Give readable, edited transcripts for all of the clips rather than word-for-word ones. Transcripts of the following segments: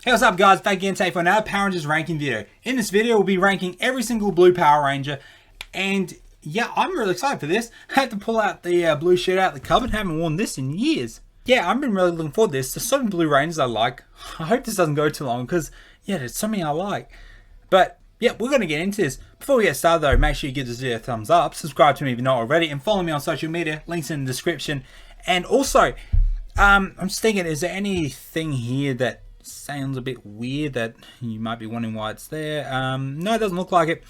Hey, what's up guys, back again today for another Power Rangers ranking video. In this video we'll be ranking every single blue Power Ranger, and yeah, I'm really excited for this. I had to pull out the blue shirt out of the cupboard, haven't worn this in years. Yeah, I've been really looking forward to this. There's so many blue Rangers I like. I hope this doesn't go too long because yeah, there's so many I like. But yeah, we're going to get into this. Before we get started though, make sure you give this video a thumbs up, subscribe to me if you're not already, and follow me on social media, links in the description. And also, I'm just thinking, is there anything here that sounds a bit weird that you might be wondering why it's there? No, it doesn't look like it.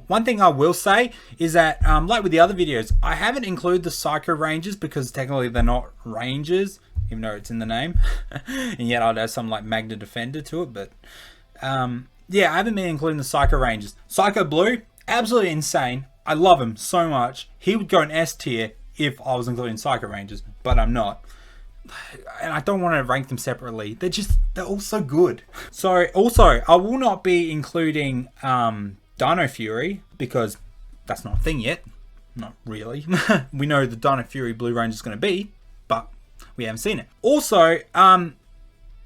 One thing I will say is that like with the other videos, I haven't included the Psycho Rangers because technically they're not Rangers, even though it's in the name. And yet I'd add some like Magna Defender to it. But yeah, I haven't been including the Psycho Rangers. Psycho Blue, absolutely insane. I love him so much. He would go in S tier if I was including Psycho Rangers, but I'm not. And I don't want to rank them separately. They're all so good. So also, I will not be including Dino Fury because that's not a thing yet. Not really. We know the Dino Fury Blue Ranger is going to be, but we haven't seen it. Also,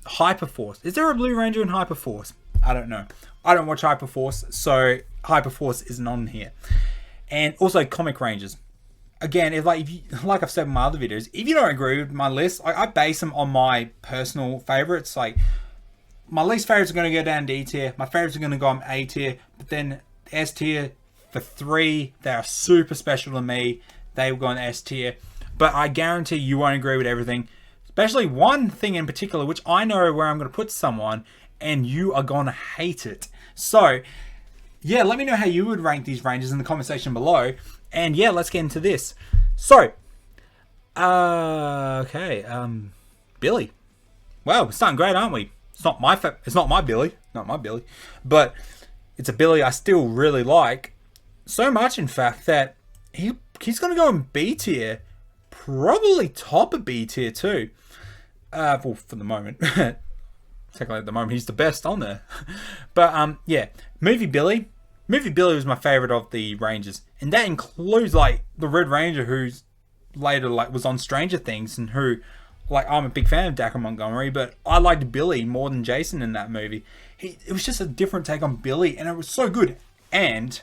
Hyperforce. Is there a Blue Ranger in Hyperforce? I don't know. I don't watch Hyperforce, so Hyperforce isn't on here. And also Comic Rangers. Again, if you, like I've said in my other videos, if you don't agree with my list, I base them on my personal favorites. Like, my least favorites are going to go down D tier, my favorites are going to go on A tier, but then S tier for 3, they are super special to me. They will go on S tier, but I guarantee you won't agree with everything. Especially one thing in particular, which I know where I'm going to put someone, and you are going to hate it. So, yeah, let me know how you would rank these Rangers in the comment section below. And yeah, let's get into this. So, okay, Billy. Wow, we're starting great, aren't we? It's not my Billy, but it's a Billy I still really like. So much, in fact, that he's going to go in B tier, probably top of B tier too. Well, for the moment. Technically, at the moment, he's the best on there. But yeah, Movie Billy was my favorite of the Rangers, and that includes like the Red Ranger, who's later like was on Stranger Things, and who, like, I'm a big fan of Dacre Montgomery, but I liked Billy more than Jason in that movie. It was just a different take on Billy, and it was so good. And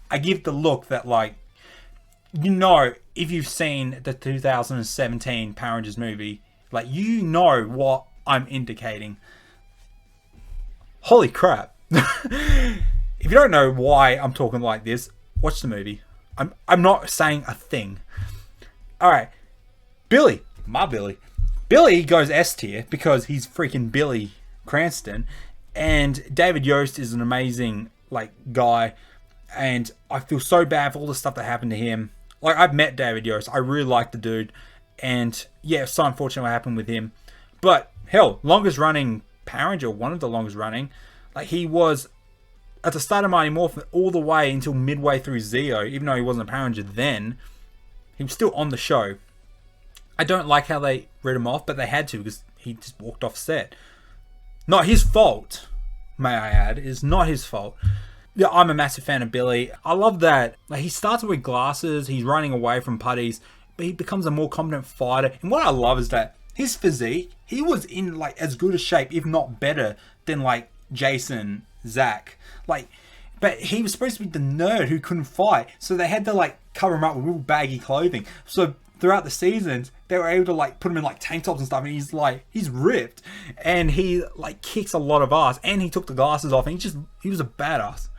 I give the look that, like, you know, if you've seen the 2017 Power Rangers movie, like, you know what I'm indicating. Holy crap. If you don't know why I'm talking like this, watch the movie. I'm not saying a thing. Alright. Billy. My Billy. Billy goes S tier because he's freaking Billy Cranston. And David Yost is an amazing, like, guy. And I feel so bad for all the stuff that happened to him. Like, I've met David Yost. I really like the dude. And yeah, it's so unfortunate what happened with him. But hell, longest running Power Ranger, one of the longest running. Like, he was at the start of Mighty Morphin all the way until midway through Zeo, even though he wasn't a Power Ranger then. He was still on the show. I don't like how they read him off, but they had to because he just walked off set. Not his fault, may I add. It's not his fault. Yeah, I'm a massive fan of Billy. I love that. Like, he starts with glasses, he's running away from putties, but he becomes a more competent fighter. And what I love is that his physique, he was in like as good a shape, if not better, than like Jason, Zach. Like, but he was supposed to be the nerd who couldn't fight, so they had to like cover him up with real baggy clothing. So throughout the seasons, they were able to like put him in like tank tops and stuff, and he's ripped, and he like kicks a lot of ass, and he took the glasses off, and he was a badass.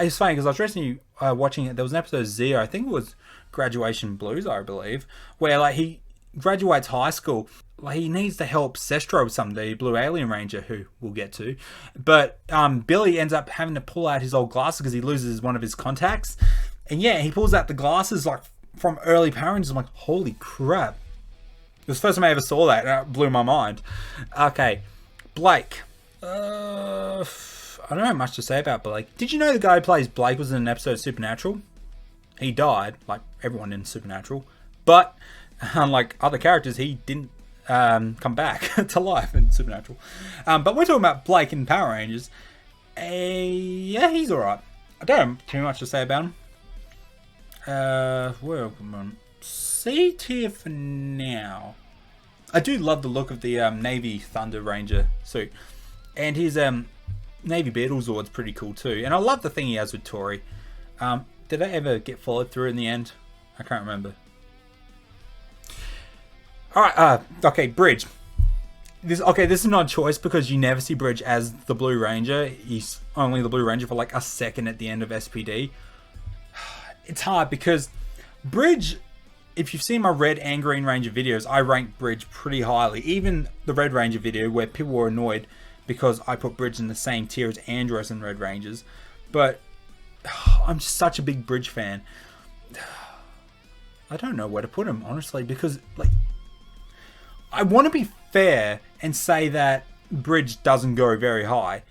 It's funny because I was recently watching it. There was an episode of Zero, I think it was Graduation Blues, I believe, where like he graduates high school. Like, he needs to help Sestro someday, Blue Alien Ranger, who we'll get to. But Billy ends up having to pull out his old glasses because he loses one of his contacts. And yeah, he pulls out the glasses like from early Power Rangers. I'm like, holy crap. It was the first time I ever saw that, and it blew my mind. Okay, Blake. I don't have much to say about Blake. Did you know the guy who plays Blake was in an episode of Supernatural? He died, like everyone in Supernatural. But unlike other characters, he didn't come back to life in Supernatural. But we're talking about Blake in Power Rangers. Yeah, he's alright. I don't have too much to say about him. Well, C tier for now. I do love the look of the Navy Thunder Ranger suit. And his Navy Beetlezord's pretty cool too. And I love the thing he has with Tori. Did I ever get followed through in the end? I can't remember. Alright, okay, Bridge. This is not a choice because you never see Bridge as the Blue Ranger. He's only the Blue Ranger for like a second at the end of SPD. It's hard because Bridge, if you've seen my Red and Green Ranger videos, I rank Bridge pretty highly. Even the Red Ranger video where people were annoyed because I put Bridge in the same tier as Andros and Red Rangers. But I'm just such a big Bridge fan. I don't know where to put him, honestly, because like I want to be fair and say that Bridge doesn't go very high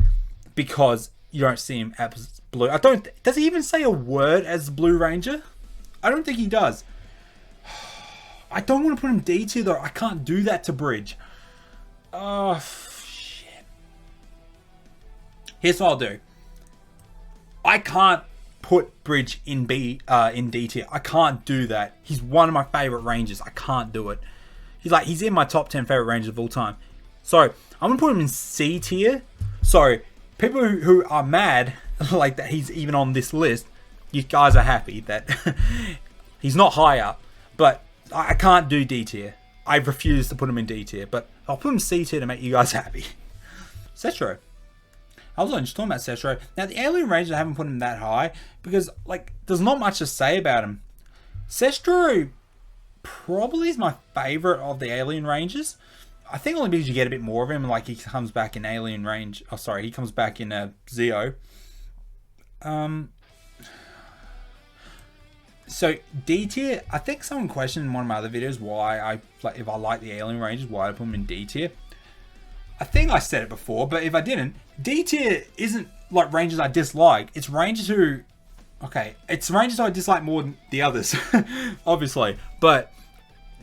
because you don't see him as Blue. Does he even say a word as Blue Ranger? I don't think he does. I don't want to put him D tier though. I can't do that to Bridge. Oh shit. Here's what I'll do. I can't put Bridge in D tier. I can't do that. He's one of my favorite Rangers. I can't do it. He's in my top 10 favorite Rangers of all time. So I'm gonna put him in C tier. So people who are mad like that he's even on this list, you guys are happy that he's not high up. But I can't do D tier. I refuse to put him in D tier. But I'll put him in C tier to make you guys happy. Setro. I was just talking about Setro. Now the Alien Rangers, I haven't put him that high because like there's not much to say about him. Setro probably is my favorite of the Alien Rangers. I think only because you get a bit more of him. Like he comes back in Alien Range. Oh, sorry, he comes back in Zeo. So D tier. I think someone questioned in one of my other videos why if I like the Alien Rangers, why I put them in D tier. I think I said it before, but if I didn't, D tier isn't like Rangers I dislike. It's Rangers who, it's Rangers who I dislike more than the others, obviously. But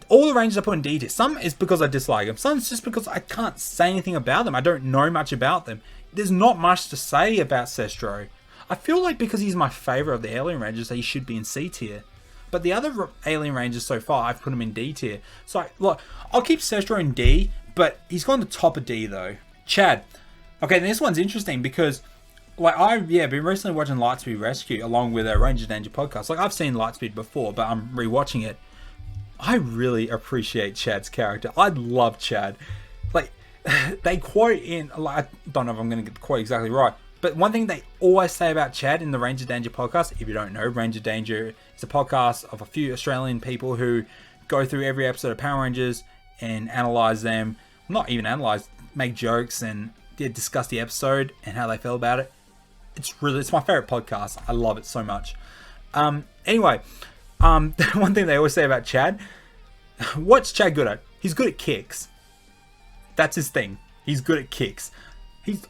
all the Rangers I put in D tier. Some is because I dislike them. Some is just because I can't say anything about them. I don't know much about them. There's not much to say about Sestro. I feel like because he's my favorite of the Alien Rangers, he should be in C tier. But the other Alien Rangers so far, I've put him in D tier. So look, I'll keep Sestro in D, but he's gone to top of D though. Chad. Okay, this one's interesting because I've been recently watching Lightspeed Rescue along with a Ranger Danger podcast. Like I've seen Lightspeed before, but I'm rewatching it. I really appreciate Chad's character. I love Chad. Like they quote in, I don't know if I'm going to get the quote exactly right, but one thing they always say about Chad in the Ranger Danger podcast, if you don't know, Ranger Danger is a podcast of a few Australian people who go through every episode of Power Rangers and analyze them. Not even analyze, make jokes and discuss the episode and how they feel about it. It's my favorite podcast. I love it so much. Anyway, one thing they always say about Chad, what's Chad good at? He's good at kicks. That's his thing. He's good at kicks.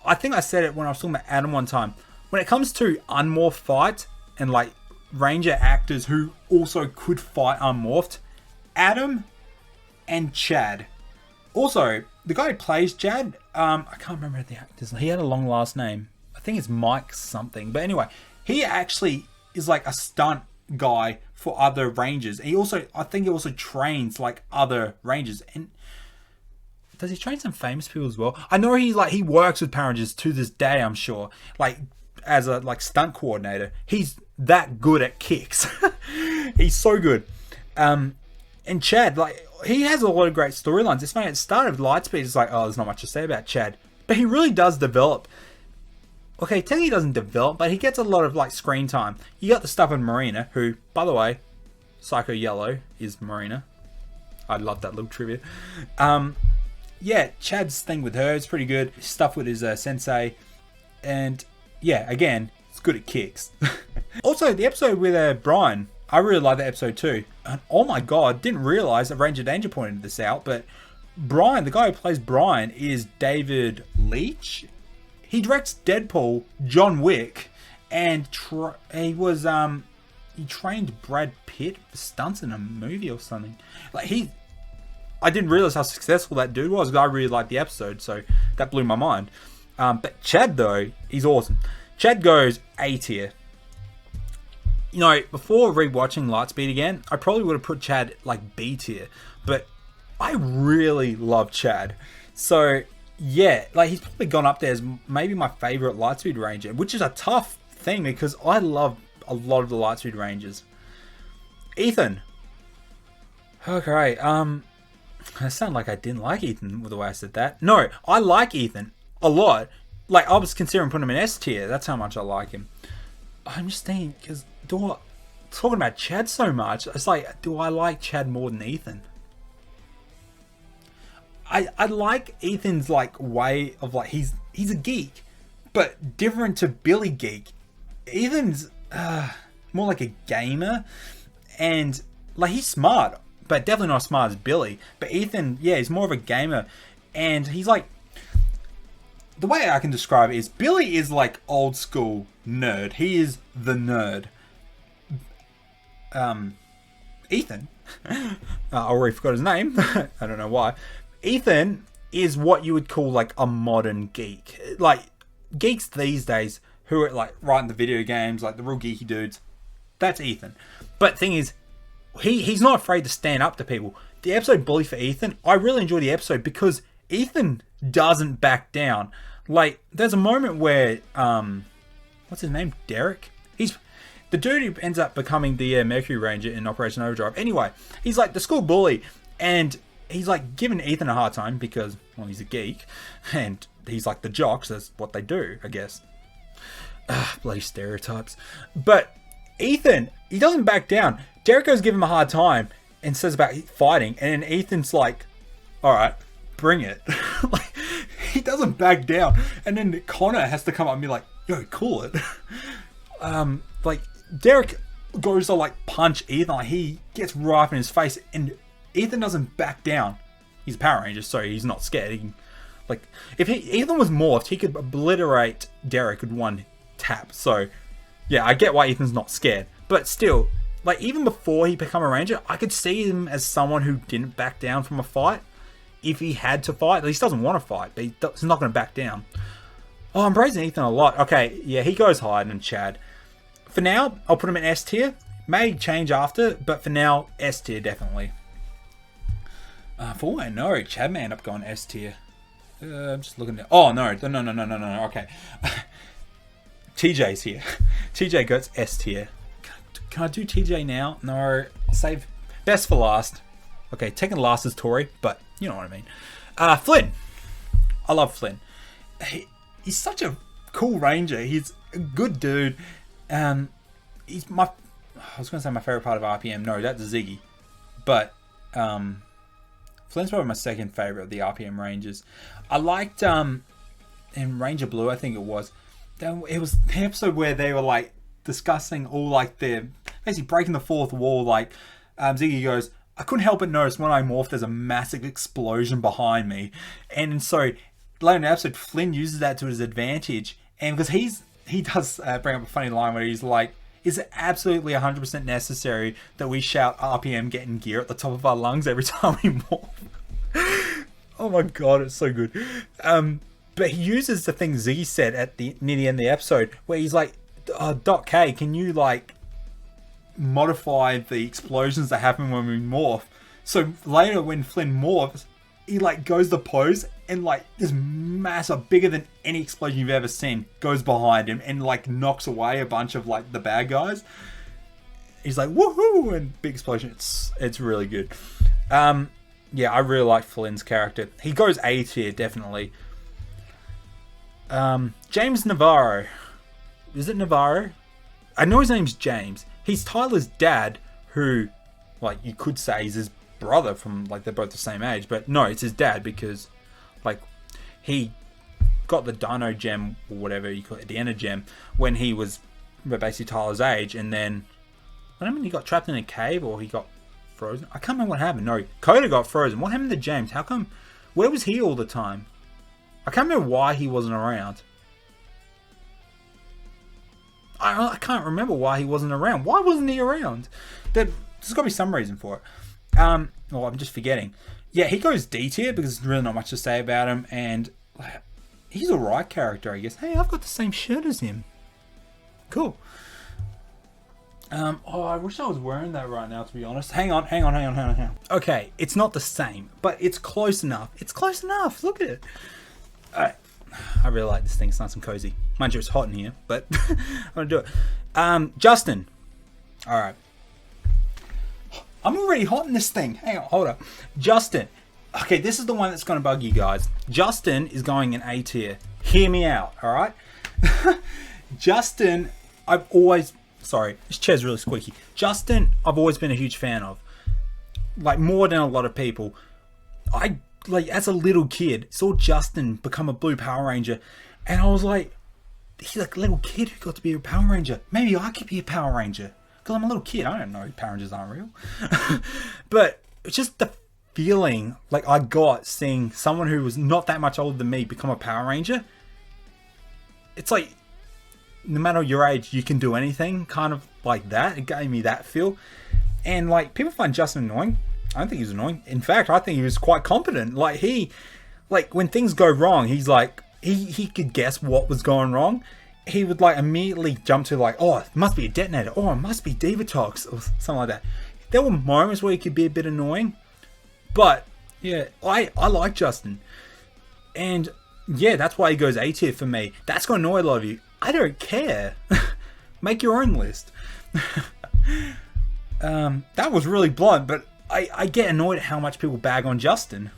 I think I said it when I was talking about Adam one time. When it comes to unmorphed fight and like Ranger actors who also could fight unmorphed, Adam and Chad. Also, the guy who plays Chad, I can't remember the actor's name. He had a long last name. I think it's Mike something. But anyway, he actually is like a stunt guy for other Rangers. I think he also trains like other Rangers. And does he train some famous people as well? I know he works with Power Rangers to this day, I'm sure. Like as a stunt coordinator. He's that good at kicks. He's so good. And Chad, he has a lot of great storylines. It's funny, at the start of Lightspeed, it's like, oh, there's not much to say about Chad. But he really does develop. Okay, technically he doesn't develop, but he gets a lot of screen time. You got the stuff with Marina, who, by the way, Psycho Yellow is Marina. I love that little trivia. Yeah, Chad's thing with her is pretty good. Stuff with his sensei. And yeah, again, it's good at kicks. Also, the episode with Brian, I really like that episode too. And oh my god, didn't realize that Ranger Danger pointed this out, but Brian, the guy who plays Brian, is David Leitch. He directs Deadpool, John Wick, and he trained Brad Pitt for stunts in a movie or something. I didn't realize how successful that dude was, because I really liked the episode, so that blew my mind. But Chad though, he's awesome. Chad goes A tier. Before rewatching Lightspeed again, I probably would have put Chad B tier. But I really love Chad. So yeah, like he's probably gone up there as maybe my favorite Lightspeed Ranger, which is a tough thing because I love a lot of the Lightspeed Rangers. Ethan. Okay, I sound like I didn't like Ethan with the way I said that. No, I like Ethan a lot. Like, I was considering putting him in S tier. That's how much I like him. I'm just thinking, because talking about Chad so much, it's like, do I like Chad more than Ethan? I like Ethan's like way of like he's a geek, but different to Billy geek. Ethan's more like a gamer, and like he's smart, but definitely not as smart as Billy. But Ethan, yeah, he's more of a gamer, and he's like, the way I can describe it is Billy is like old school nerd. He is the nerd. Ethan, I already forgot his name. I don't know why. Ethan is what you would call like a modern geek. Like geeks these days who are like writing the video games, like the real geeky dudes. That's Ethan. But thing is, he's not afraid to stand up to people. The episode Bully for Ethan, I really enjoy the episode because Ethan doesn't back down. Like there's a moment where what's his name? Derek? He's the dude who ends up becoming the Mercury Ranger in Operation Overdrive. Anyway, he's like the school bully, and he's like giving Ethan a hard time because, well, he's a geek, and he's like the jocks. That's what they do, I guess. Bloody stereotypes. But Ethan, he doesn't back down. Derek goes give him a hard time and says about fighting, and then Ethan's like, all right, bring it. Like, he doesn't back down. And then Connor has to come up and be like, yo, cool it. Like, Derek goes to like punch Ethan. Like, he gets right up in his face, and Ethan doesn't back down. He's a Power Ranger, so he's not scared. He can, like, if Ethan was morphed, he could obliterate Derek with one tap. So, yeah, I get why Ethan's not scared. But still, like, even before he became a Ranger, I could see him as someone who didn't back down from a fight. If he had to fight, at least doesn't want to fight, but he's not going to back down. Oh, I'm praising Ethan a lot. Okay, yeah, he goes higher than Chad. For now, I'll put him in S tier. May change after, but for now, S tier definitely. For all I know, Chad may end up going S tier. I'm just looking at... Oh, no. Okay. TJ's here. TJ goes S tier. Can I do TJ now? No. I'll save best for last. Okay, taking last is Tori, but you know what I mean. Flynn. I love Flynn. He's such a cool ranger. He's a good dude. He's my... I was going to say my favorite part of RPM. No, that's Ziggy. But Flynn's probably my second favorite of the RPM Rangers. I liked in Ranger Blue, I think it was. It was the episode where they were like discussing all like their basically breaking the fourth wall. Like Ziggy goes, I couldn't help but notice when I morphed, there's a massive explosion behind me, and so later in the episode, Flynn uses that to his advantage, and because he does bring up a funny line where he's like, is it absolutely 100% necessary that we shout RPM getting gear at the top of our lungs every time we morph? Oh my god, it's so good. But he uses the thing Ziggy said at near the end of the episode, where he's like, Doc K, can you like modify the explosions that happen when we morph? So later when Flynn morphs, he like goes to pose, and like this massive, bigger than any explosion you've ever seen, goes behind him and like knocks away a bunch of like the bad guys. He's like woohoo, and big explosion. It's really good. Yeah, I really like Flynn's character. He goes A tier definitely. James Navarro. Is it Navarro? I know his name's James. He's Tyler's dad, who, like, you could say is his brother from, like, they're both the same age. But no, it's his dad because, like, he got the Dino Gem, or whatever you call it, the Ender Gem, when he was basically Tyler's age. And then, I don't mean he got trapped in a cave or he got frozen. I can't remember what happened. No, Coda got frozen. What happened to James? How come? Where was he all the time? I can't remember why he wasn't around. I can't remember why he wasn't around. Why wasn't he around? There's got to be some reason for it. Well, I'm just forgetting. Yeah, he goes D tier because there's really not much to say about him, and he's a right character, I guess. Hey, I've got the same shirt as him. Cool. Oh, I wish I was wearing that right now, to be honest. Hang on. Okay, it's not the same, but it's close enough. It's close enough. Look at it. Alright. I really like this thing. It's nice and cozy. Mind you, it's hot in here, but I'm going to do it. Justin. Alright. I'm already hot in this thing. Hang on, hold up. Justin. Okay, this is the one that's going to bug you guys. Justin is going in A tier. Hear me out, alright? Justin, I've always... Sorry, this chair's really squeaky. Justin, I've always been a huge fan of. Like, more than a lot of people. Like, as a little kid, saw Justin become a blue Power Ranger. And I was like, he's like a little kid who got to be a Power Ranger. Maybe I could be a Power Ranger. Because I'm a little kid. I don't know Power Rangers aren't real. But it's just the feeling like I got seeing someone who was not that much older than me become a Power Ranger. It's like, no matter your age, you can do anything, kind of like that. It gave me that feel. And like, people find Justin annoying. I don't think he's annoying. In fact, I think he was quite competent. Like, when things go wrong, he's like, he could guess what was going wrong. He would like immediately jump to like, oh, it must be a detonator. Oh, it must be Divatox or something like that. There were moments where he could be a bit annoying. But yeah, I like Justin. And yeah, that's why he goes A tier for me. That's going to annoy a lot of you. I don't care. Make your own list. That was really blunt, but I get annoyed at how much people bag on Justin.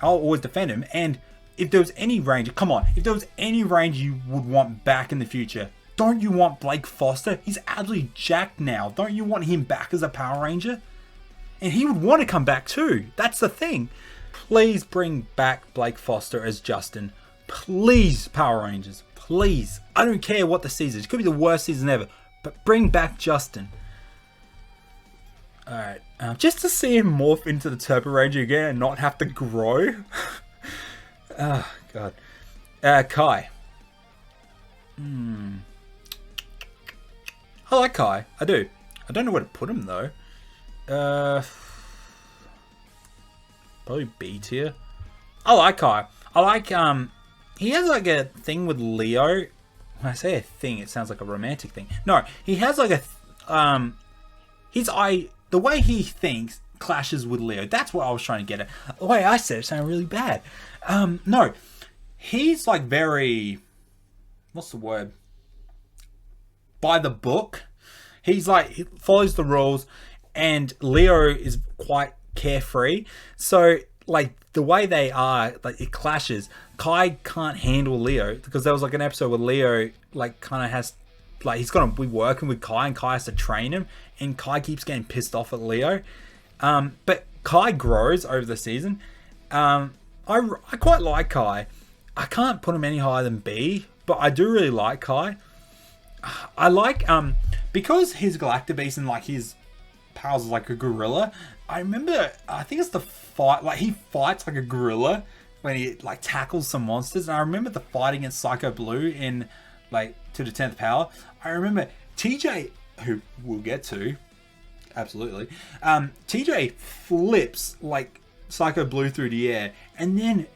I'll always defend him. And if there was any Ranger, come on, if there was any Ranger you would want back in the future, don't you want Blake Foster? He's absolutely jacked now. Don't you want him back as a Power Ranger? And he would want to come back too. That's the thing. Please bring back Blake Foster as Justin. Please, Power Rangers. Please. I don't care what the season is. It could be the worst season ever. But bring back Justin. Alright. Just to see him morph into the Turbo Ranger again and not have to grow. Oh, God. Kai. I like Kai. I do. I don't know where to put him, though. Probably B tier. I like Kai. I like, he has like a thing with Leo. When I say a thing, it sounds like a romantic thing. No, he has like a, the way he thinks clashes with Leo. That's what I was trying to get at. The way I said it sounded really bad. No, he's like very, what's the word? By the book. He's like, he follows the rules, and Leo is quite carefree. So like the way they are, like it clashes. Kai can't handle Leo because there was like an episode where Leo like kind of has, like he's gonna be working with Kai and Kai has to train him, and Kai keeps getting pissed off at Leo. But Kai grows over the season. I quite like Kai. I can't put him any higher than B, but I do really like Kai. I like because he's Galactic Beast and like his powers is like a gorilla. I remember, I think it's the fight, like he fights like a gorilla when he like tackles some monsters. And I remember the fight against Psycho Blue in like to the 10th power. I remember TJ, who we'll get to, absolutely. TJ flips like Psycho Blue through the air, and then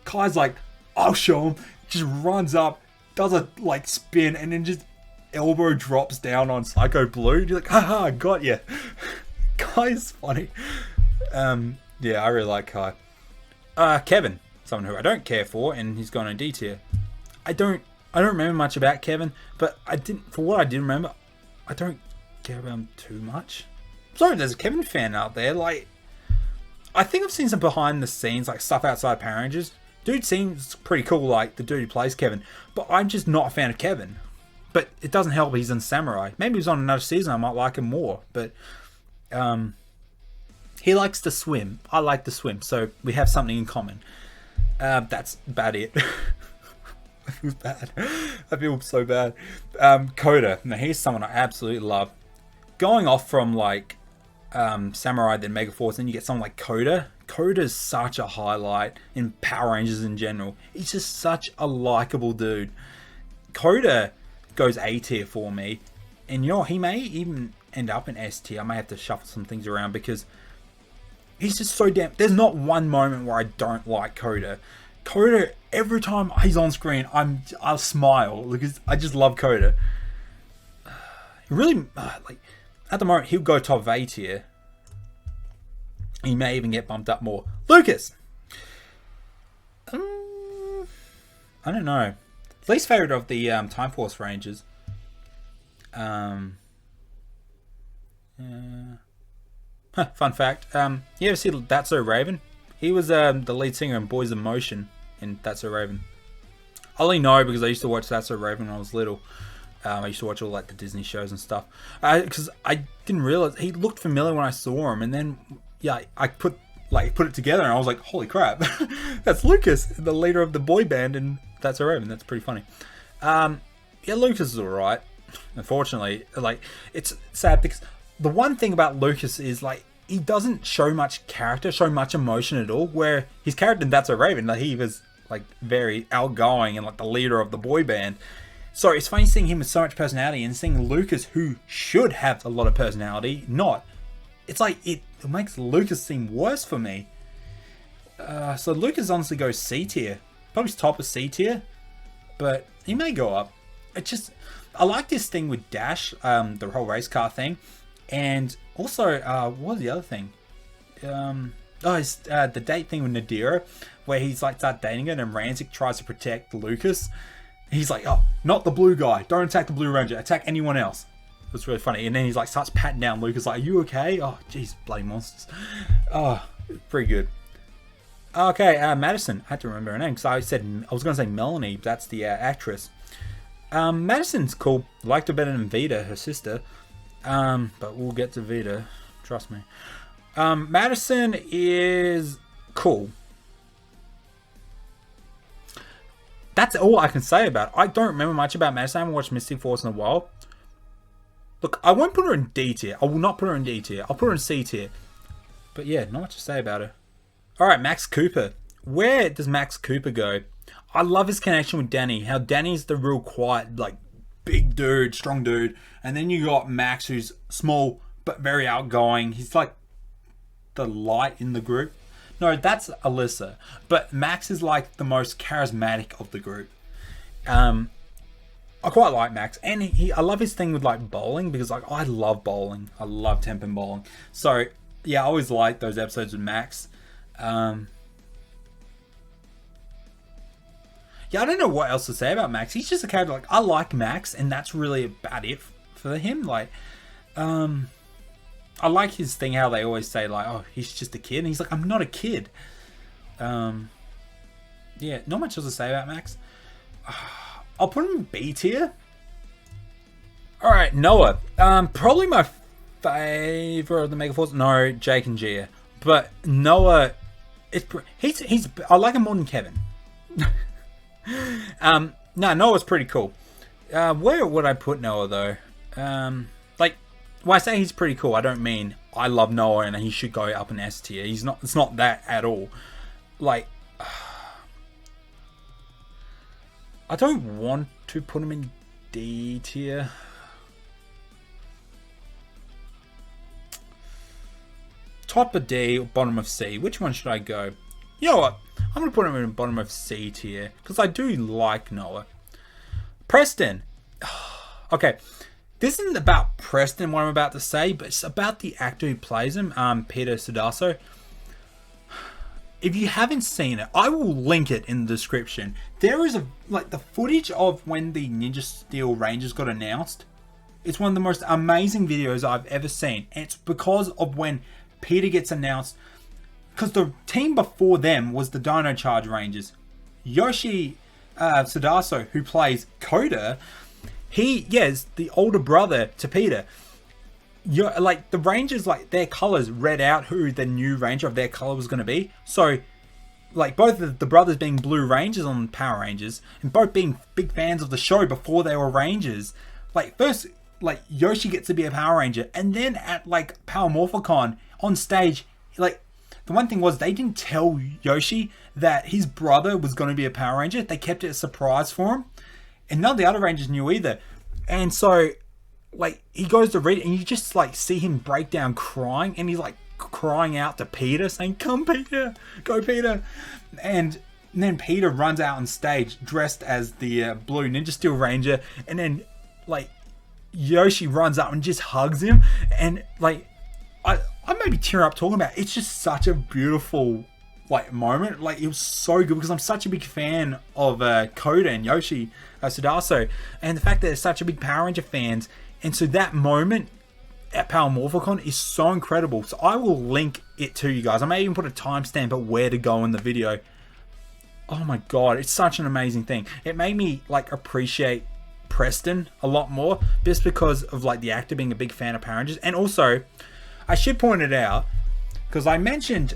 Kai's like, I'll show him. Just runs up, does a like spin, and then just elbow drops down on Psycho Blue. You're like, haha, got ya. Kai's funny. Yeah, I really like Kai. Kevin, someone who I don't care for, and he's gone in D tier. I don't remember much about Kevin, but for what I did remember, I don't care about him too much. Sorry, there's a Kevin fan out there. Like, I think I've seen some behind the scenes, like stuff outside Power Rangers. Dude seems pretty cool, like the dude who plays Kevin, but I'm just not a fan of Kevin. But it doesn't help he's in Samurai. Maybe he's on another season, I might like him more. But he likes to swim. I like to swim, so we have something in common. That's about it. I feel bad. I feel so bad. Coda. Now here's someone I absolutely love. Going off from like Samurai, then Megaforce, then you get someone like Coda. Coda's such a highlight in Power Rangers in general. He's just such a likable dude. Coda goes A tier for me, and you know what, he may even end up in S tier. I may have to shuffle some things around because he's just so damn. There's not one moment where I don't like Coda. Coda, every time he's on screen, I'll smile because I just love Coda. Really, like at the moment, he'll go top of A tier. He may even get bumped up more. Lucas! I don't know. Least favorite of the Time Force Rangers. Fun fact. You ever see That's So Raven? He was the lead singer in Boys in Motion in That's So Raven. I only know because I used to watch That's So Raven when I was little. I used to watch all like the Disney shows and stuff. Because I didn't realize he looked familiar when I saw him, and then yeah, I put it together, and I was like, holy crap, that's Lucas, the leader of the boy band, and That's So Raven. That's pretty funny. Yeah, Lucas is alright. Unfortunately, like, it's sad because the one thing about Lucas is like he doesn't show much character, show much emotion at all. Where his character in That's So Raven, like, he was like very outgoing and like the leader of the boy band. So it's funny seeing him with so much personality and seeing Lucas, who should have a lot of personality, not. It's like it makes Lucas seem worse for me. So Lucas honestly goes C tier, probably top of C tier, but he may go up. I like this thing with Dash, the whole race car thing, and also what was the other thing? It's the date thing with Nadira, where he's like start dating her, and Rancic tries to protect Lucas. He's like, oh, not the blue guy. Don't attack the Blue Ranger. Attack anyone else. It's really funny. And then he's like starts patting down Lucas, like, are you okay? Oh, jeez, bloody monsters. Oh, pretty good. Okay, Madison. I had to remember her name because I was going to say Melanie, but that's the actress. Madison's cool. Liked her better than Vita, her sister. But we'll get to Vita. Trust me. Madison is cool. That's all I can say about it. I don't remember much about Madison. I haven't watched Mystic Force in a while. Look, I won't put her in D tier. I will not put her in D tier. I'll put her in C tier. But yeah, not much to say about her. Alright, Max Cooper. Where does Max Cooper go? I love his connection with Danny. How Danny's the real quiet, like, big dude, strong dude. And then you got Max, who's small, but very outgoing. He's like the light in the group. No, that's Alyssa. But Max is like the most charismatic of the group. I quite like Max. And I love his thing with like bowling, because like I love bowling. I love Tenpin bowling. So yeah, I always like those episodes with Max. Yeah, I don't know what else to say about Max. He's just a character, like, I like Max, and that's really about it for him. Like, I like his thing, how they always say, like, oh, he's just a kid. And he's like, I'm not a kid. Yeah, not much else to say about Max. I'll put him in B tier. Alright, Noah. Probably my favorite of the Megaforce. No, Jake and Gia. But Noah, he's I like him more than Kevin. No, Noah's pretty cool. Where would I put Noah though? Like, when I say he's pretty cool, I don't mean I love Noah and he should go up in S tier. He's not. It's not that at all. Like, I don't want to put him in D tier. Top of D, bottom of C. Which one should I go? You know what? I'm going to put him in the bottom of C tier, because I do like Noah. Preston. Okay, this isn't about Preston, what I'm about to say, but it's about the actor who plays him, Peter Sudaso. If you haven't seen it, I will link it in the description. There is the footage of when the Ninja Steel Rangers got announced. It's one of the most amazing videos I've ever seen. And it's because of when Peter gets announced, because the team before them was the Dino Charge Rangers. Yoshi Sudaso, who plays Koda, he is the older brother to Peter. Like, the Rangers, like, their colors read out who the new Ranger of their color was going to be. So, like, both of the brothers being Blue Rangers on Power Rangers, and both being big fans of the show before they were Rangers. Like, first, like, Yoshi gets to be a Power Ranger, and then at, like, Power Morphicon, on stage, like, the one thing was they didn't tell Yoshi that his brother was going to be a Power Ranger. They kept it a surprise for him. And none of the other Rangers knew either. And so, like, he goes to read it, and you just, like, see him break down crying. And he's, like, crying out to Peter, saying, come, Peter! Go, Peter! And then Peter runs out on stage dressed as the Blue Ninja Steel Ranger. And then, like, Yoshi runs up and just hugs him, and like I may be tearing up talking about it. It's just such a beautiful like moment. Like it was so good because I'm such a big fan of Koda and Yoshi Sudaso, and the fact that they're such a big Power Ranger fans, and so that moment at Power Morphicon is so incredible. So I will link it to you guys. I may even put a timestamp at where to go in the video. Oh my god, it's such an amazing thing. It made me like appreciate Preston a lot more just because of like the actor being a big fan of Power Rangers. And also I should point it out because I mentioned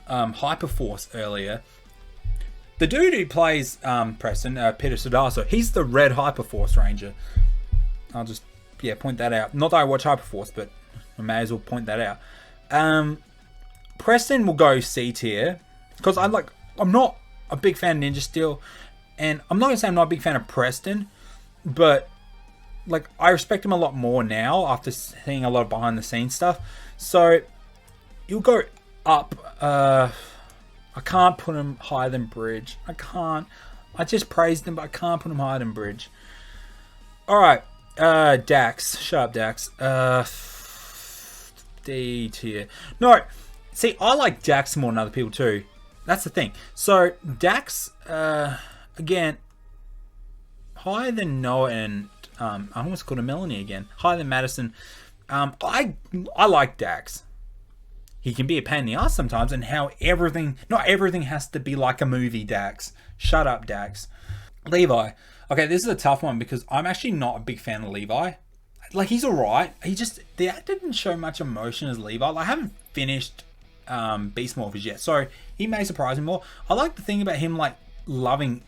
Hyperforce earlier. The dude who plays Preston, Peter Sudaso, he's the red Hyperforce Ranger. I'll just point that out. Not that I watch Hyperforce, but I may as well point that out. Preston will go C tier because I'm not a big fan of Ninja Steel, and I'm not gonna say I'm not a big fan of Preston, but like I respect him a lot more now after seeing a lot of behind the scenes stuff. So you'll go up. I can't put him higher than Bridge. I can't. I just praised him, but I can't put him higher than Bridge. All right. Dax. Shut up, Dax. D tier. No. See, I like Dax more than other people too. That's the thing. So, Dax, again, higher than Noah and, I almost called him Melanie again. Higher than Madison. I like Dax. He can be a pain in the ass sometimes, and how not everything has to be like a movie, Dax. Shut up, Dax. Levi. Okay, this is a tough one because I'm actually not a big fan of Levi. Like, he's alright. The actor didn't show much emotion as Levi. Like, I haven't finished Beast Morphers yet, so he may surprise me more. I like the thing about him, like, loving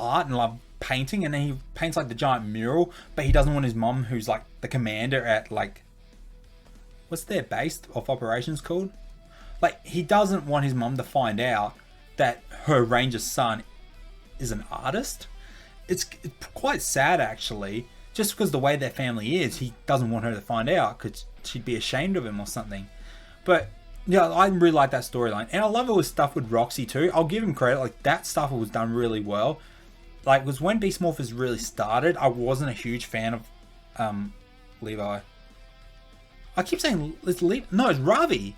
art and love painting, and then he paints, like, the giant mural, but he doesn't want his mom, who's, like, the commander at, like, what's their base of operations called? Like, he doesn't want his mom to find out that her Ranger's son is an artist. It's quite sad, actually. Just because the way their family is, he doesn't want her to find out because she'd be ashamed of him or something. But yeah, I really like that storyline, and I love all his stuff with Roxy too. I'll give him credit; like that stuff was done really well. Like, was when Beast Morphers really started, I wasn't a huge fan of Levi. I keep saying it's Levi. No, it's Ravi.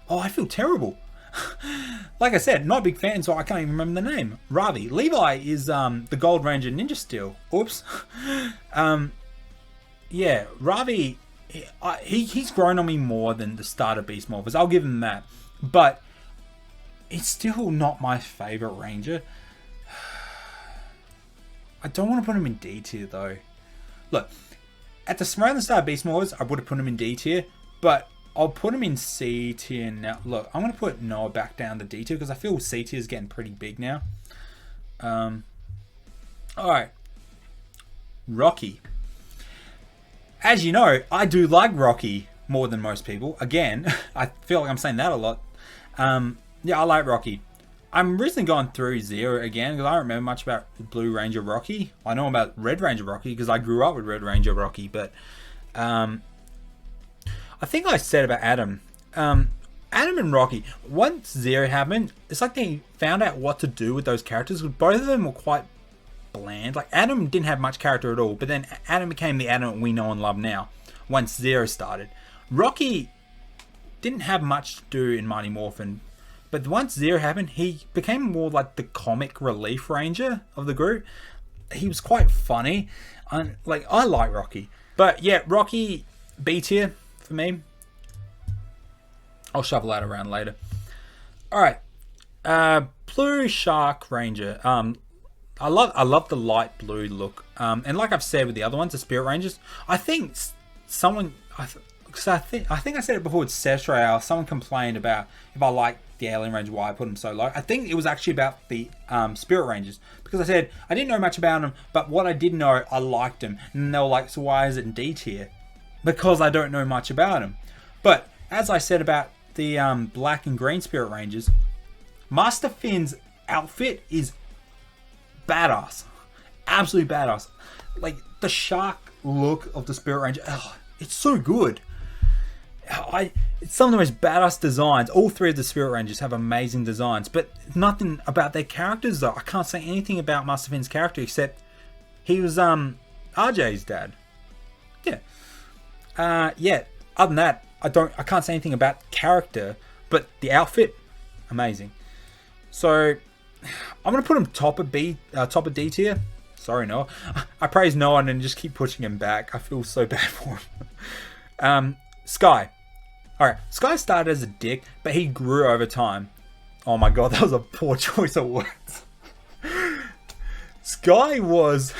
Oh, I feel terrible. Like I said, not a big fan, so I can't even remember the name. Ravi. Levi is the Gold Ranger Ninja Steel. Oops. Yeah, Ravi, he's grown on me more than the start of Beast Morphers. I'll give him that. But it's still not my favorite Ranger. I don't want to put him in D tier though. Look, at the start of Beast Morphers, I would have put him in D tier, but I'll put him in C tier now. Look, I'm going to put Noah back down to D tier because I feel C tier is getting pretty big now. Alright. Rocky. As you know, I do like Rocky more than most people. Again, I feel like I'm saying that a lot. Yeah, I like Rocky. I'm recently going through Zero again because I don't remember much about Blue Ranger Rocky. I know about Red Ranger Rocky because I grew up with Red Ranger Rocky, but I think I said about Adam. Adam and Rocky, once Zero happened, it's like they found out what to do with those characters. Both of them were quite bland. Like, Adam didn't have much character at all, but then Adam became the Adam we know and love now once Zero started. Rocky didn't have much to do in Mighty Morphin, but once Zero happened, he became more like the comic relief ranger of the group. He was quite funny. I like Rocky. But yeah, Rocky B tier for me. I'll shuffle that around later. Alright. Blue Shark Ranger. I love the light blue look. And like I've said with the other ones, the Spirit Rangers, I think someone, I think I said it before with Sesrael, someone complained about if I like the Alien Ranger, why I put them so low. I think it was actually about the Spirit Rangers, because I said I didn't know much about them, but what I did know, I liked them. And they were like, so why is it in D tier? Because I don't know much about them. But as I said about the black and green Spirit Rangers, Master Finn's outfit is badass. Absolutely badass. Like, the shark look of the Spirit Ranger, it's so good. It's some of the most badass designs. All three of the Spirit Rangers have amazing designs, but nothing about their characters though. I can't say anything about Master Finn's character except he was RJ's dad. Yeah. Yeah. Other than that, I can't say anything about character, but the outfit, amazing. So I'm gonna put him top of D tier. Sorry, Noah. I praise Noah and just keep pushing him back. I feel so bad for him. Sky. Alright, Sky started as a dick, but he grew over time. Oh my god, that was a poor choice of words. Sky was...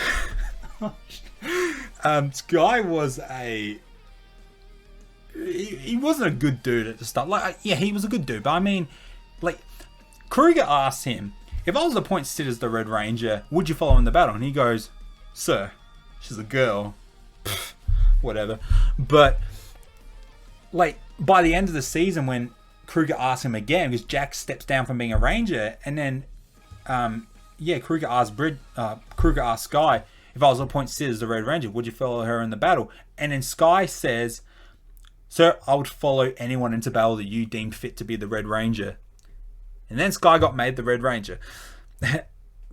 Sky was a... He wasn't a good dude at the start. Like, yeah, he was a good dude, but I mean, like, Kruger asked him, if I was to appoint Sid as the Red Ranger, would you follow in the battle? And he goes, sir, she's a girl. Pfft, whatever. But, like, by the end of the season, when Kruger asks him again, because Jack steps down from being a ranger, and then, Kruger asked Sky, if I was to appoint Sid as the Red Ranger, would you follow her in the battle? And then Sky says, sir, I would follow anyone into battle that you deemed fit to be the Red Ranger. And then Sky got made the Red Ranger.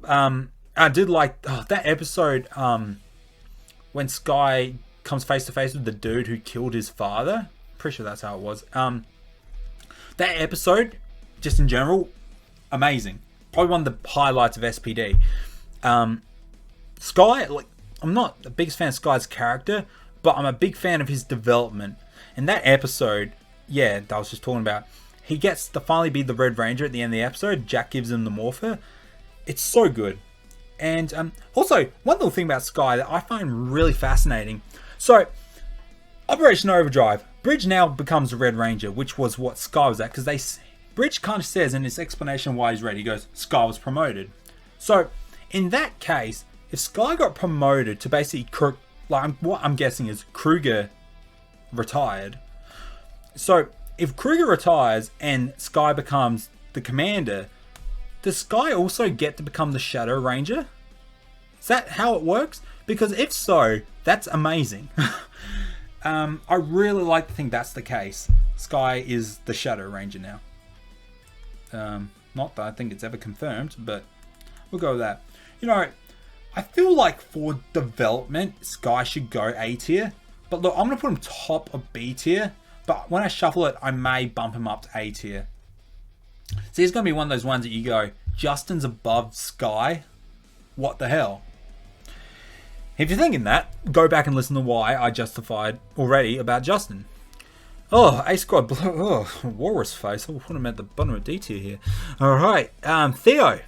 I did like that episode when Sky comes face to face with the dude who killed his father. Pretty sure that's how it was. That episode, just in general, amazing. Probably one of the highlights of SPD. Sky, like, I'm not the biggest fan of Sky's character, but I'm a big fan of his development. In that episode, that I was just talking about, he gets to finally be the Red Ranger at the end of the episode. Jack gives him the morpher. It's so good. And also, one little thing about Sky that I find really fascinating. So, Operation Overdrive. Bridge now becomes the Red Ranger, which was what Sky was at. Because Bridge kind of says in his explanation why he's red, he goes, Sky was promoted. So, in that case, if Sky got promoted to basically, what I'm guessing is Kruger retired. So, if Kruger retires and Sky becomes the commander, does Sky also get to become the Shadow Ranger? Is that how it works? Because if so, that's amazing. I really like to think that's the case. Sky is the Shadow Ranger now. Not that I think it's ever confirmed, but we'll go with that. You know, I feel like for development, Sky should go A tier. But look, I'm going to put him top of B tier. But when I shuffle it, I may bump him up to A tier. So he's going to be one of those ones that you go, Justin's above Sky? What the hell? If you're thinking that, go back and listen to why I justified already about Justin. Oh, A Squad, walrus face. I'll put him at the bottom of D tier here. Alright, Theo.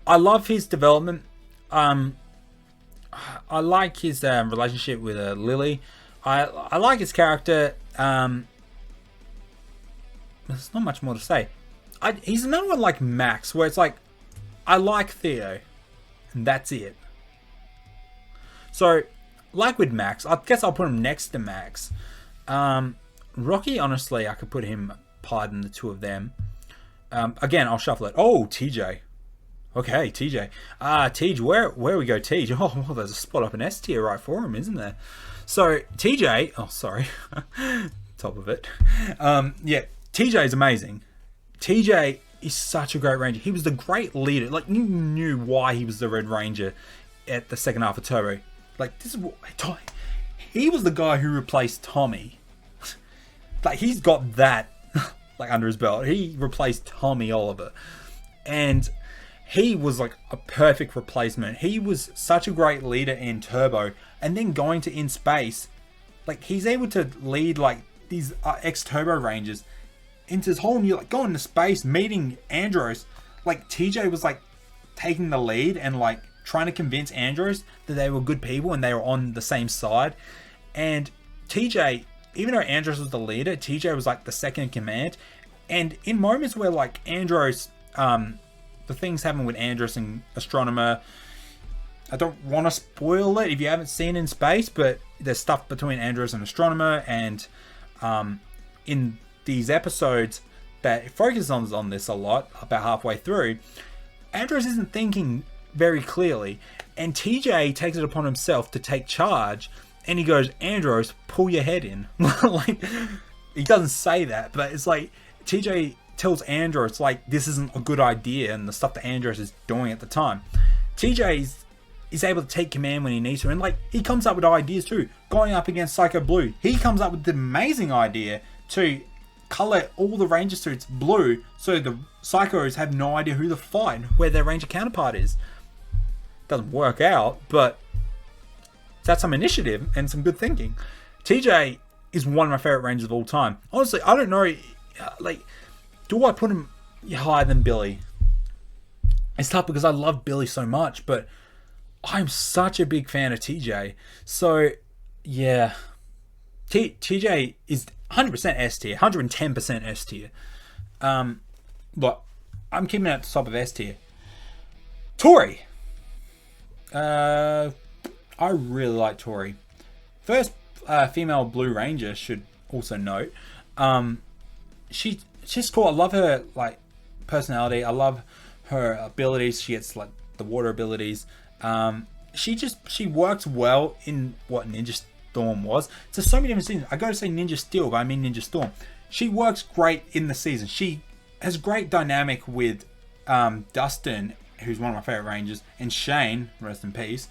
I love his development. I like his relationship with Lily. I like his character. There's not much more to say. He's another one like Max, where it's like, I like Theo, and that's it. So, like with Max, I guess I'll put him next to Max. Rocky, honestly, I could put him higher than the two of them. Again, I'll shuffle it. Oh, TJ. Okay, TJ. TJ, where we go, TJ? Oh, well, there's a spot up in S tier right for him, isn't there? So, TJ... Oh, sorry. Top of it. TJ is amazing. TJ is such a great ranger. He was the great leader. Like, you knew why he was the Red Ranger at the second half of Turbo. Like, this is what... He was the guy who replaced Tommy. Like, he's got that, like, under his belt. He replaced Tommy Oliver. And he was, like, a perfect replacement. He was such a great leader in Turbo. And then going to In Space, like, he's able to lead, like, these ex-Turbo Rangers into this whole new, like, going to space, meeting Andros. Like, TJ was, like, taking the lead and, like, trying to convince Andros that they were good people and they were on the same side. And TJ, even though Andros was the leader, TJ was, like, the second in command. And in moments where, like, Andros, the things happen with Andros and Astronomer, I don't want to spoil it if you haven't seen In Space, but there's stuff between Andros and Astronomer, and in these episodes that focuses on this a lot, about halfway through, Andros isn't thinking very clearly, and TJ takes it upon himself to take charge, and he goes, Andros, pull your head in. Like, he doesn't say that, but it's like, TJ tells Andros, like, this isn't a good idea, and the stuff that Andros is doing at the time. TJ's is able to take command when he needs to. And like, he comes up with ideas too. Going up against Psycho Blue, he comes up with the amazing idea to color all the Ranger suits blue so the Psychos have no idea who to fight, where their Ranger counterpart is. Doesn't work out, but that's some initiative and some good thinking. TJ is one of my favorite Rangers of all time. Honestly, I don't know, like, do I put him higher than Billy? It's tough because I love Billy so much, but I'm such a big fan of TJ. So, yeah. TJ is 100% S tier, 110% S tier. But I'm keeping it at the top of S tier. Tori. I really like Tori. First female Blue Ranger, should also note. She's cool. I love her like personality. I love her abilities. She gets like the water abilities. She works well in what Ninja Storm was. So many different seasons. I gotta say Ninja Steel, but I mean Ninja Storm. She works great in the season. She has great dynamic with Dustin, who's one of my favorite Rangers, and Shane, rest in peace.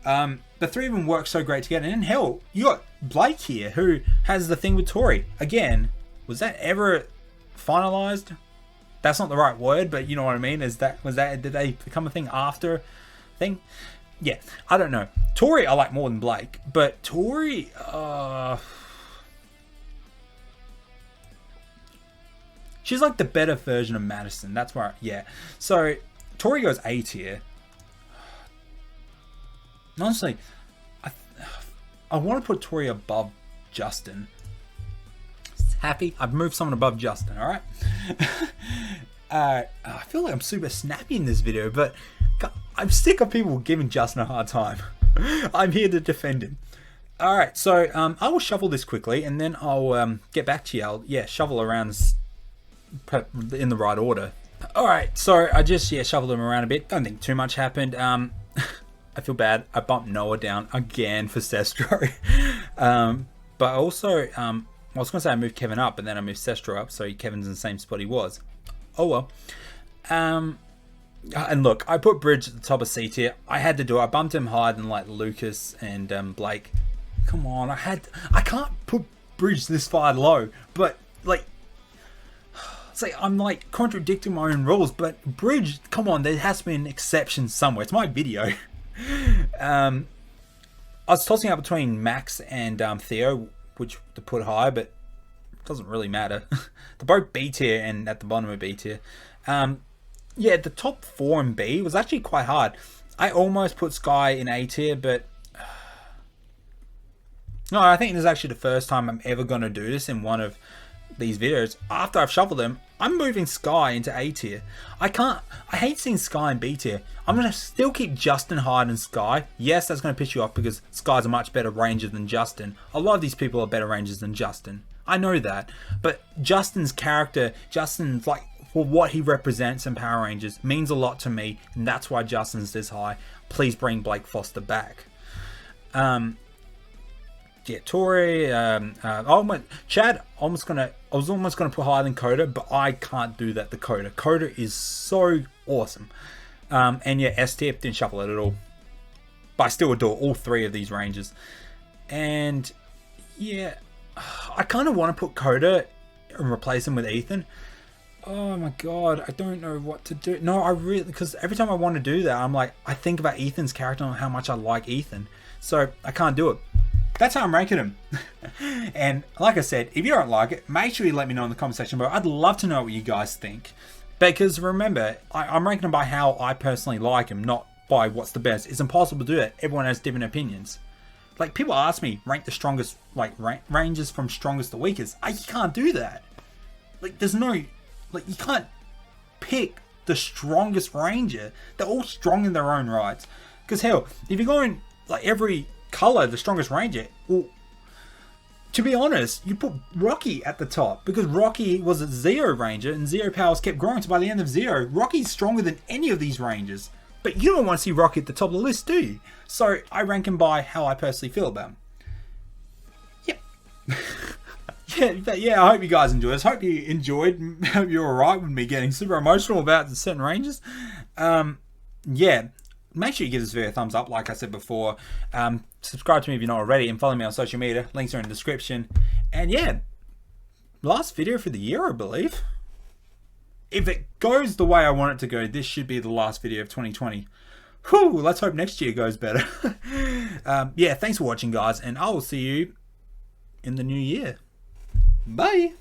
The three of them work so great together. And hell, you got Blake here, who has the thing with Tori. Again, was that ever finalized? That's not the right word, but you know what I mean. Did they become a thing after thing? Yeah, I don't know. Tori I like more than Blake, but Tori, she's like the better version of Madison. That's where, yeah. So Tori goes A tier. Honestly, I want to put Tori above Justin. Happy? I've moved someone above Justin, alright? I feel like I'm super snappy in this video, but I'm sick of people giving Justin a hard time. I'm here to defend him. Alright, so I will shuffle this quickly, and then I'll get back to you. I'll, shuffle around in the right order. Alright, so I just, shuffled them around a bit. Don't think too much happened. I feel bad. I bumped Noah down again for Sestro. But also, I was going to say I moved Kevin up, but then I moved Sestro up, so Kevin's in the same spot he was. Oh well. And look, I put Bridge at the top of C tier. I had to do it. I bumped him higher than like Lucas and Blake. Come on, I can't put Bridge this far low, but like, it's like I'm like contradicting my own rules. But Bridge, come on, there has to be an exception somewhere. It's my video. I was tossing up between Max and Theo, which to put high, but it doesn't really matter. They're both B tier and at the bottom of B tier. The top 4 in B was actually quite hard. I almost put Sky in A tier, but no, I think this is actually the first time I'm ever going to do this in one of these videos. After I've shuffled them, I'm moving Sky into A tier. I hate seeing Sky in B tier. I'm going to still keep Justin higher than Sky. Yes, that's going to piss you off because Sky's a much better ranger than Justin. A lot of these people are better rangers than Justin. I know that. But Justin's character, Justin's like, for what he represents in Power Rangers, means a lot to me. And that's why Justin's this high. Please bring Blake Foster back. Tori, Chad, I was almost gonna put higher than Coda, but I can't do that. Coda is so awesome. S tier, didn't shuffle it at all, but I still adore all 3 of these Rangers. And yeah, I kind of want to put Coda and replace him with Ethan. Oh my god, I don't know what to do. No, I really, because every time I want to do that, I'm like, I think about Ethan's character and how much I like Ethan, so I can't do it. That's how I'm ranking him. And like I said, if you don't like it, make sure you let me know in the comment section below. I'd love to know what you guys think. Because remember, I'm ranking him by how I personally like him, not by what's the best. It's impossible to do that. Everyone has different opinions. Like, people ask me, rank the strongest, like, Rangers from strongest to weakest. I can't do that. Like, there's no, like, you can't pick the strongest Ranger. They're all strong in their own rights. Because hell, if you're going, like, every color the strongest Ranger, well, to be honest, you put Rocky at the top because Rocky was a Zero Ranger and Zero powers kept growing. So by the end of Zero, Rocky's stronger than any of these Rangers. But you don't want to see Rocky at the top of the list, do you? So I rank him by how I personally feel about him. Yep. I hope you guys enjoyed this. Hope you enjoyed. Hope you're alright with me getting super emotional about certain Rangers. make sure you give this video a thumbs up, like I said before. Subscribe to me if you're not already, and follow me on social media. Links are in the description. And yeah, last video for the year, I believe. If it goes the way I want it to go, this should be the last video of 2020. Whew, let's hope next year goes better. Yeah, thanks for watching, guys, and I will see you in the new year. Bye.